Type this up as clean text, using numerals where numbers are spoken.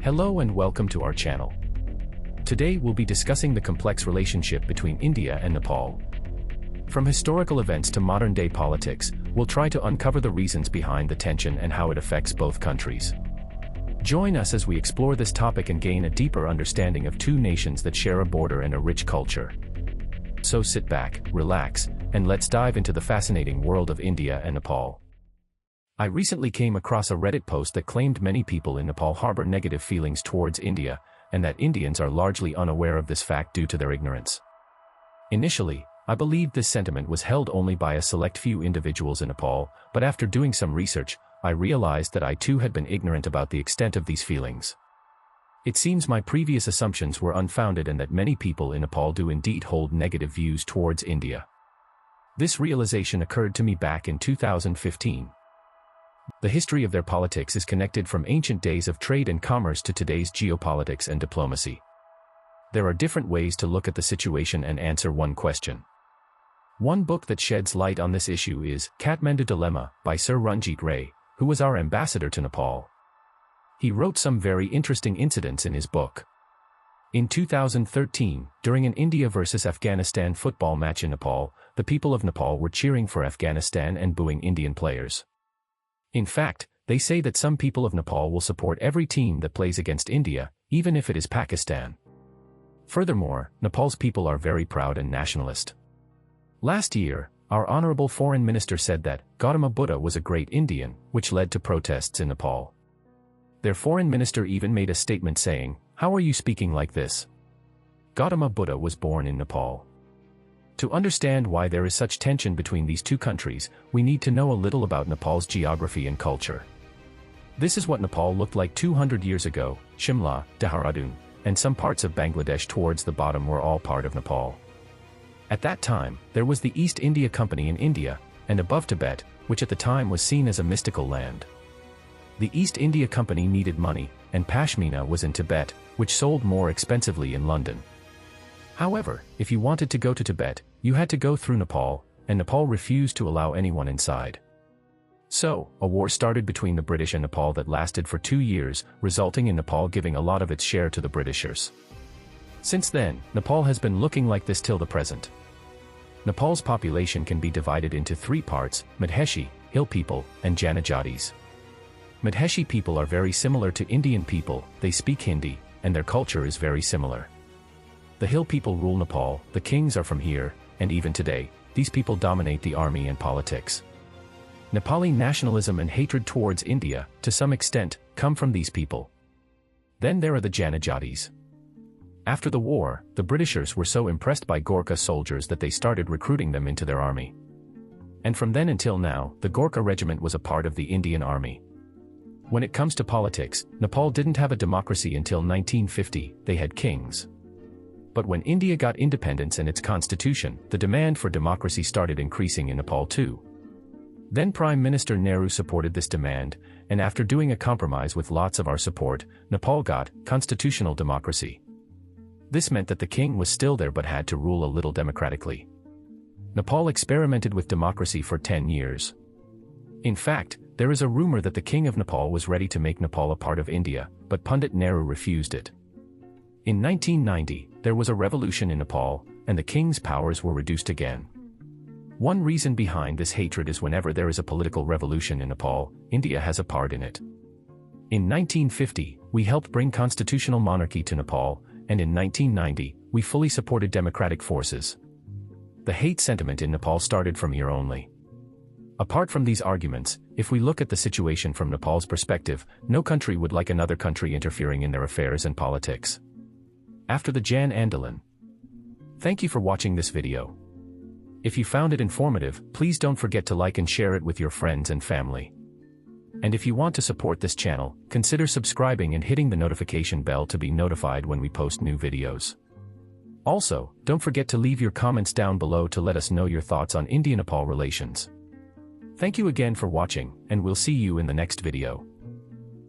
Hello and welcome to our channel. Today we'll be discussing the complex relationship between India and Nepal. From historical events to modern-day politics, we'll try to uncover the reasons behind the tension and how it affects both countries. Join us as we explore this topic and gain a deeper understanding of two nations that share a border and a rich culture. So sit back, relax, and let's dive into the fascinating world of India and Nepal. I recently came across a Reddit post that claimed many people in Nepal harbor negative feelings towards India, and that Indians are largely unaware of this fact due to their ignorance. Initially, I believed this sentiment was held only by a select few individuals in Nepal, but after doing some research, I realized that I too had been ignorant about the extent of these feelings. It seems my previous assumptions were unfounded and that many people in Nepal do indeed hold negative views towards India. This realization occurred to me back in 2015. The history of their politics is connected from ancient days of trade and commerce to today's geopolitics and diplomacy. There are different ways to look at the situation and answer one question. One book that sheds light on this issue is Kathmandu Dilemma by Sir Ranjit Ray, who was our ambassador to Nepal. He wrote some very interesting incidents in his book. In 2013, during an India versus Afghanistan football match in Nepal, the people of Nepal were cheering for Afghanistan and booing Indian players. In fact, they say that some people of Nepal will support every team that plays against India, even if it is Pakistan. Furthermore, Nepal's people are very proud and nationalist. Last year, our honorable foreign minister said that Gautama Buddha was a great Indian, which led to protests in Nepal. Their foreign minister even made a statement saying, "How are you speaking like this? Gautama Buddha was born in Nepal." To understand why there is such tension between these two countries, we need to know a little about Nepal's geography and culture. This is what Nepal looked like 200 years ago. Shimla, Dehradun, and some parts of Bangladesh towards the bottom were all part of Nepal. At that time, there was the East India Company in India, and above Tibet, which at the time was seen as a mystical land. The East India Company needed money, and Pashmina was in Tibet, which sold more expensively in London. However, if you wanted to go to Tibet, you had to go through Nepal, and Nepal refused to allow anyone inside. So, a war started between the British and Nepal that lasted for 2 years, resulting in Nepal giving a lot of its share to the Britishers. Since then, Nepal has been looking like this till the present. Nepal's population can be divided into 3 parts: Madheshi, hill people, and Janajatis. Madheshi people are very similar to Indian people, they speak Hindi, and their culture is very similar. The hill people rule Nepal, the kings are from here, and even today, these people dominate the army and politics. Nepali nationalism and hatred towards India, to some extent, come from these people. Then there are the Janajatis. After the war, the Britishers were so impressed by Gorkha soldiers that they started recruiting them into their army. And from then until now, the Gorkha regiment was a part of the Indian army. When it comes to politics, Nepal didn't have a democracy until 1950, they had kings. But when India got independence and its constitution, the demand for democracy started increasing in Nepal too. Then Prime Minister Nehru supported this demand, and after doing a compromise with lots of our support, Nepal got constitutional democracy. This meant that the king was still there but had to rule a little democratically. Nepal experimented with democracy for 10 years. In fact, there is a rumor that the king of Nepal was ready to make Nepal a part of India, but Pandit Nehru refused it. In 1990, there was a revolution in Nepal, and the king's powers were reduced again. One reason behind this hatred is whenever there is a political revolution in Nepal, India has a part in it. In 1950, we helped bring constitutional monarchy to Nepal, and in 1990, we fully supported democratic forces. The hate sentiment in Nepal started from here only. Apart from these arguments, if we look at the situation from Nepal's perspective, no country would like another country interfering in their affairs and politics. After the Jan Andolan. Thank you for watching this video. If you found it informative, please don't forget to like and share it with your friends and family. And if you want to support this channel, consider subscribing and hitting the notification bell to be notified when we post new videos. Also, don't forget to leave your comments down below to let us know your thoughts on India-Nepal relations. Thank you again for watching, and we'll see you in the next video.